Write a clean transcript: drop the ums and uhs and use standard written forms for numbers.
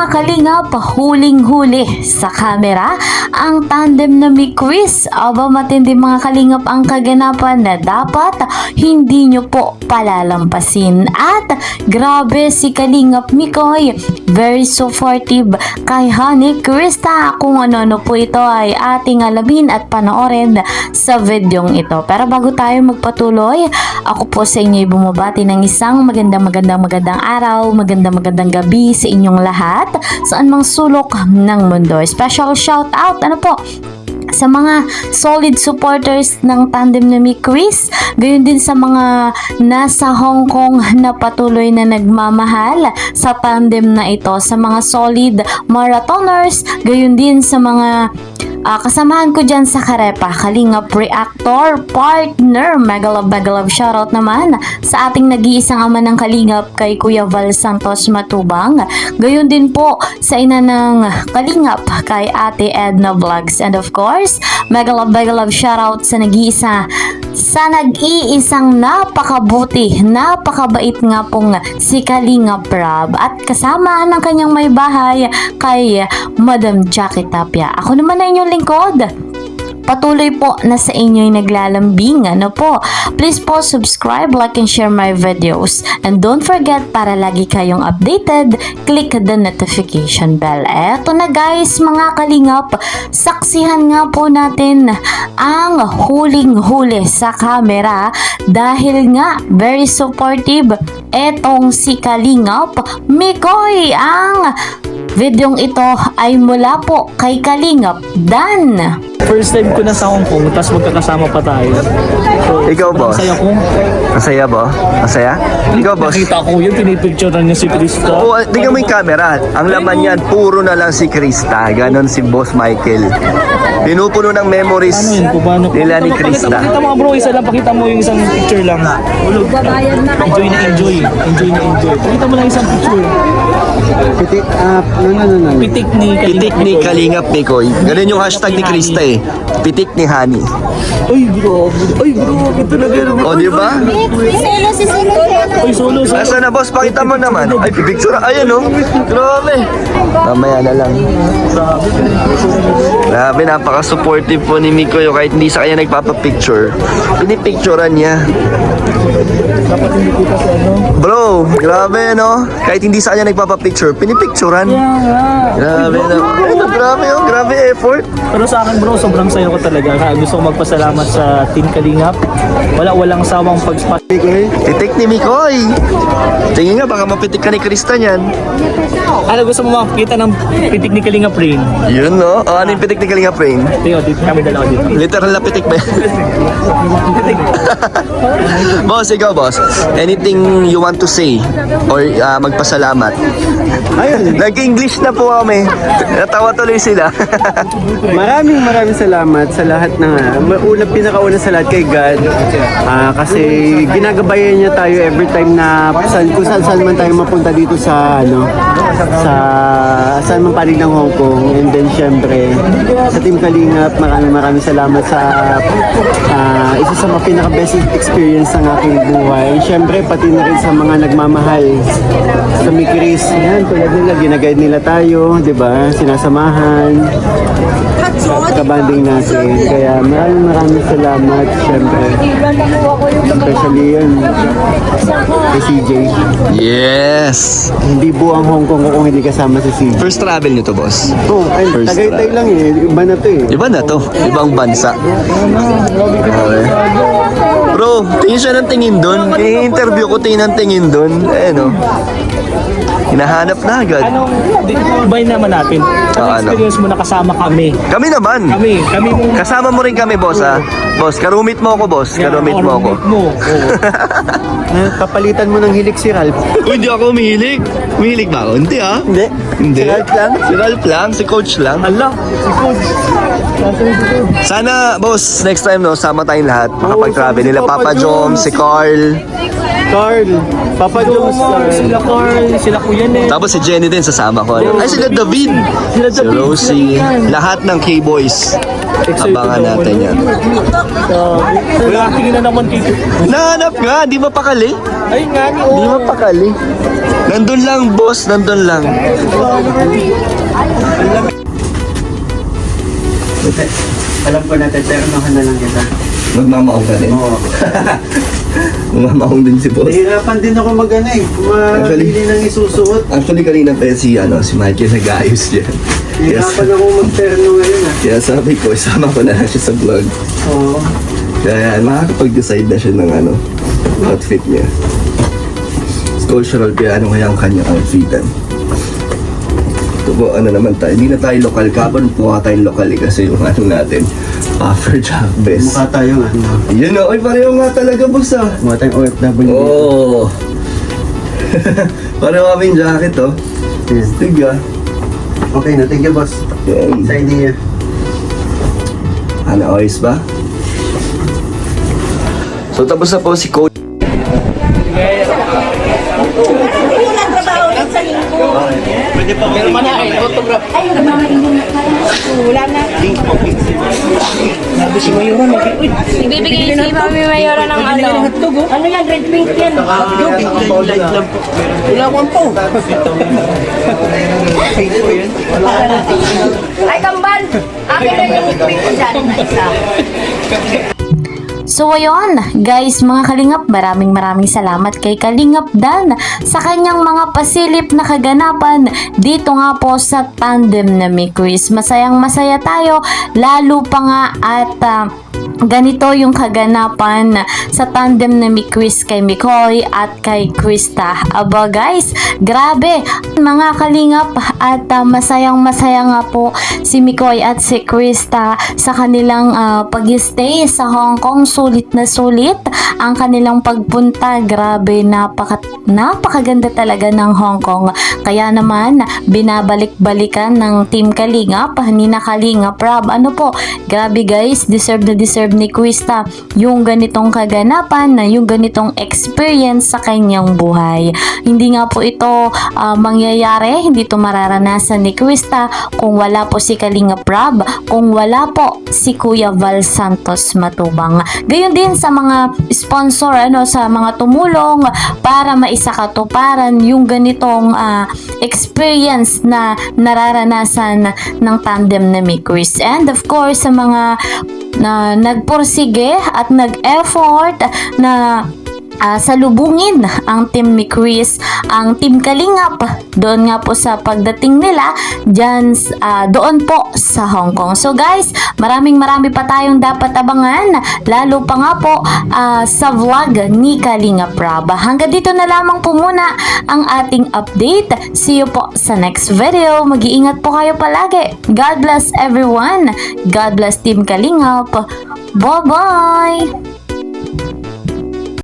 Mga kalingap, huling-huli sa kamera ang tandem na may Chris. Aba, matindi mga kalingap ang kaganapan na dapat hindi nyo po palalampasin. At grabe si Kalingap Mikoy, very supportive kay Honey Krista. Kung ano-ano po ito ay ating alamin at panoorin sa videong ito. Pero bago tayo magpatuloy, ako po sa inyo ay bumabati ng isang magandang araw, magandang gabi sa inyong lahat, saan mang sulok ng mundo. Special shout out sa mga solid supporters ng tandem na mi Chris, gayon din sa mga nasa Hong Kong na patuloy na nagmamahal sa tandem na ito, sa mga solid marathoners, gayon din sa mga kasamahan ko dyan sa Karepa, Kalingap Reactor Partner. Mega love shoutout naman sa ating nag-iisang ama ng Kalingap, kay Kuya Val Santos Matubang. Gayon din po sa ina ng Kalingap, kay Ate Edna Vlogs. And of course, mega love shoutout sa nag-iisang napakabuti, napakabait nga pong si Kalingap Rob, at kasama ng kanyang may bahay, kay Madam Jackie Tapia. Ako naman na inyong lingkod, patuloy po na sa inyo'y naglalambing. Please po subscribe, like, and share my videos. And don't forget, para lagi kayong updated, click the notification bell. Eto na guys, mga kalingap, saksihan nga po natin ang huling-huli sa camera dahil nga very supportive etong si Kalingap Mikoy. Ang videong ito ay mula po kay Kalingap Dan. First time ko na sa Hong Kong, tapos magkakasama pa tayo. So, ikaw, boss? Masaya ko. Masaya ba? Masaya? Ikaw, boss? Nakita ko yun, pinipicturean niya si Krista. Oo, tingnan mo yung camera. Ang laman yan, puro na lang si Krista. Ganon si Boss Michael. Pinupuno ng memories nila ni Krista. Pakita mo bro, isa lang, pakita mo yung isang picture lang. Enjoy na enjoy. Enjoy na enjoy. Pakita mo lang isang picture. Pitik Pitik Pitik ni Kalingap Mikoy. Ganon yung hashtag ni Krista eh. Pitik ni Honey. Ay bro, talaga. O, di ba? Ay solo. Nasaan na, boss? Pakita mo naman. Ay, pipicture. Ayan, oh. Grabe. Mamaya na lang. Grabe, napaka-supportive po ni Mikoy. Kahit hindi sa kanya nagpapapicture, pinipicturean niya. Dapat hindi kita sa Bro, grabe, no? Kahit hindi sa kanya nagpapapicture, pinipicturean. Grabe, no? Grabe effort. Pero sa akin bro, sobrang sayo ko talaga. Gusto ko magpasalamat sa Team Kalingap. Walang sawang Pitik ni Mikoy. Tingin nga, baka mapitik ka ni Krista niyan. Ano gusto mo makakita ng pitik ni Kalingap Rain? Yun, no? O, ano yung pitik ni Kalingap Rain? Tingnan, dito kami dalawa dito. Literal na pitik ba yan? Boss, ikaw, boss. Anything you want to say? Or magpasalamat? Ayun, Nag-English na po kami. Natawa tuloy sila. maraming salamat sa lahat ng pinakauna sa lahat kay God. Kasi ginagabayan niya tayo every time na kung saan man tayo mapunta dito sa sa saan man panig ng Hong Kong. And then syempre sa Team Kalingap, maraming salamat sa isa sa mga pinaka-best experience ng aking buhay. Syempre pati na rin sa mga nagmamahal sa Chris. Yan, tulad nila, ginaguide nila tayo, di ba? Sinasamahan, kabanding natin. Kaya maraming salamat, syempre. Especially yun, kay CJ. Yes! Hindi buang Hong Kong kung hindi kasama si CJ. First travel nyo to, boss? First Tagaytay lang eh. Iba na to eh. Iba na to. Ibang bansa. Okay. Bro, tingin siya ng tingin doon. I-interview ko, tingin ng tingin doon. Ano? Hinahanap na agad. Ibay naman natin. Experience mo na kasama kami. Kami naman. Kami Kasama mo rin kami, boss, ha? Boss, karumit mo ako, boss. Karumit mo ako. Papalitan mo ng hilik si Ralph. Uy, hindi ako umihilig. Umihilig ba ako? Hindi, ha? Hindi. Si Ralph lang? Si Ralph lang, si coach lang. Hala, si Coach. Sana, boss, next time, no, sama tayong lahat. Makapag-travel nila. si Papa Papa Jom, si Carl. Carl, Papa Jones, Sila Carl, sila Kuya Ned. Tapos si Jenny din, sasama ko. Ay, sila David. Si Rosie. Lahat ng K-Boys. Abangan natin yan. Wala, tingin na naman dito. Nahanap nga, di mapakali. Ay nga, Di mapakali. Nandun lang, boss. Nandun lang. Alam ko na, teternohan na lang kita. Magmamaong ka din. Oo. Magmamaong din si boss. Nahirapan din ako mag-ano eh. Mabili ng isusuot. Actually, kanina pa si Michael nag-ayos dyan. Nahirapan ako mag-terno ngayon ah. Kaya sabi ko, isama ko na lang siya sa vlog. Oo. Kaya makakapag-decide na siya ng outfit niya. It's cultural, kaya ano kaya ang kanyang outfitan. Ito po, naman tayo. Hindi na tayo lokal. Kapon po tayong lokal kasi yung natin, Puffer Jack Best. Mukha tayo nga. Yun o, ay pareho nga talaga boss Mukha tayong OFW. Oo. Pareho kaming jacket Yes. Tiga. Okay na, thank you boss. Yan. Sa idea. Ayos ba? So tapos na po si Coach. Ibibigay si Mami Mayora ng ano. Ano yan? Red pink yan. Ay, kambal! Akin na yung pink ko dyan na isa. So ayun, guys, mga Kalingap, maraming salamat kay Kalingap Dan sa kanyang mga pasilip na kaganapan dito nga po sa tandem na may quiz. Masayang masaya tayo, lalo pa nga at ganito yung kaganapan sa tandem na may quiz kay Mikoy at kay Krista. Aba guys, grabe mga Kalingap at masayang masaya nga po si Mikoy at si Krista sa kanilang pag-stay sa Hong Kong. Sulit na sulit ang kanilang pagpunta. Grabe, napakaganda talaga ng Hong Kong. Kaya naman, binabalik-balikan ng Team Kalingap, ni na Kalingap Rob. Ano po, grabe guys, deserve na deserve ni Krista yung ganitong kaganapan, na yung ganitong experience sa kanyang buhay. Hindi nga po ito mangyayari, hindi ito mararanasan ni Krista kung wala po si Kalingap Rob, kung wala po si Kuya Val Santos Matubang. Gayon din sa mga sponsor, sa mga tumulong para maisakatuparan yung ganitong experience na nararanasan ng tandem na may quiz. And of course, sa mga na nagporsige at nag-effort na salubungin ang Team ni Chris, ang Team Kalingap doon nga po sa pagdating nila dyan, doon po sa Hong Kong. So guys, marami pa tayong dapat abangan, lalo pa nga po sa vlog ni Kalingap Rob. Hanggang dito na lamang po muna ang ating update. See you po sa next video. Mag-iingat po kayo palagi. God bless everyone. God bless Team Kalingap. Bye-bye!